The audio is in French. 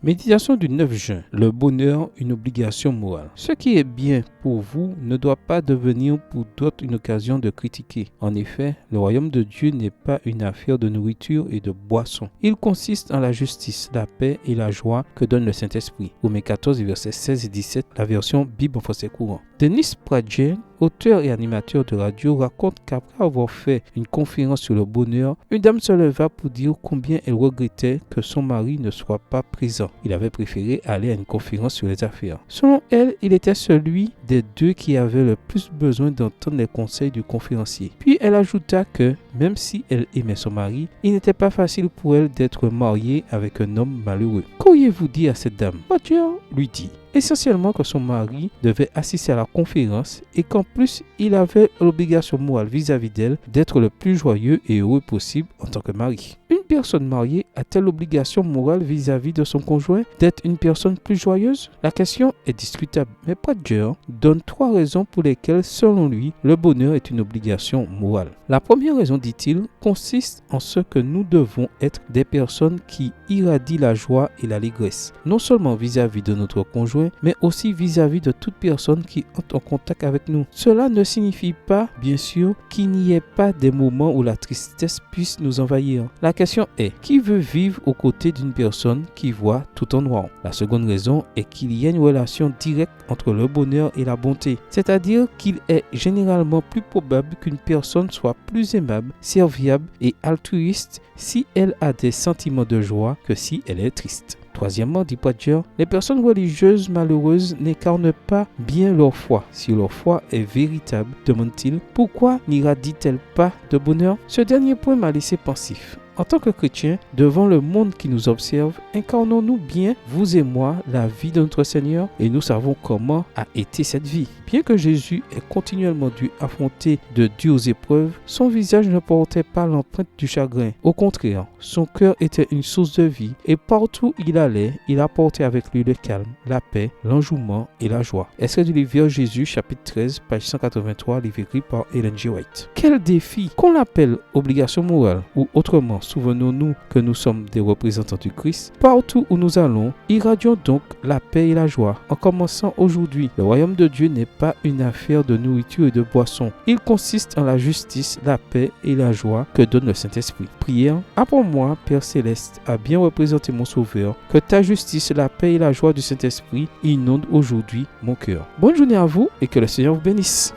Méditation du 9 juin. Le bonheur, une obligation morale. Ce qui est bien pour vous ne doit pas devenir pour d'autres une occasion de critiquer. En effet, le royaume de Dieu n'est pas une affaire de nourriture et de boisson. Il consiste en la justice, la paix et la joie que donne le Saint-Esprit. Romains 14, versets 16 et 17, la version Bible en français courant. Denis Pradjen, auteur et animateur de radio, raconte qu'après avoir fait une conférence sur le bonheur, une dame se leva pour dire combien elle regrettait que son mari ne soit pas présent. Il avait préféré aller à une conférence sur les affaires. Selon elle, il était celui des deux qui avait le plus besoin d'entendre les conseils du conférencier. Puis elle ajouta que, même si elle aimait son mari, il n'était pas facile pour elle d'être mariée avec un homme malheureux. Qu'auriez-vous dit à cette dame? Dieu lui dit essentiellement que son mari devait assister à la conférence et qu'en plus il avait l'obligation morale vis-à-vis d'elle d'être le plus joyeux et heureux possible en tant que mari. Une personne mariée a-t-elle l'obligation morale vis-à-vis de son conjoint d'être une personne plus joyeuse? La question est discutable, mais Pradjer donne 3 raisons pour lesquelles, selon lui, le bonheur est une obligation morale. La première raison, dit-il, consiste en ce que nous devons être des personnes qui irradient la joie et l'allégresse, non seulement vis-à-vis de notre conjoint, mais aussi vis-à-vis de toute personne qui entre en contact avec nous. Cela ne signifie pas, bien sûr, qu'il n'y ait pas des moments où la tristesse puisse nous envahir. La question est, qui veut vivre aux côtés d'une personne qui voit tout en noir? La seconde raison est qu'il y a une relation directe entre le bonheur et la bonté, c'est-à-dire qu'il est généralement plus probable qu'une personne soit plus aimable, serviable et altruiste si elle a des sentiments de joie que si elle est triste. Troisièmement, dit Pradjer, les personnes religieuses malheureuses n'incarnent pas bien leur foi. Si leur foi est véritable, demande-t-il, pourquoi n'irradie-t-elle pas de bonheur? Ce dernier point m'a laissé pensif. En tant que chrétiens, devant le monde qui nous observe, incarnons-nous bien, vous et moi, la vie de notre Seigneur et nous savons comment a été cette vie. Bien que Jésus ait continuellement dû affronter de dures épreuves, son visage ne portait pas l'empreinte du chagrin. Au contraire, son cœur était une source de vie et partout où il allait, il apportait avec lui le calme, la paix, l'enjouement et la joie. Extrait du livre Jésus, chapitre 13, page 183, livre écrit par Ellen G. White. Quel défi! Qu'on l'appelle obligation morale ou autrement, souvenons-nous que nous sommes des représentants du Christ. Partout où nous allons, irradions donc la paix et la joie. En commençant aujourd'hui, le royaume de Dieu n'est pas une affaire de nourriture et de boisson. Il consiste en la justice, la paix et la joie que donne le Saint-Esprit. Prière. Apprends-moi, Père Céleste, à bien représenter mon Sauveur, que ta justice, la paix et la joie du Saint-Esprit inondent aujourd'hui mon cœur. Bonne journée à vous et que le Seigneur vous bénisse.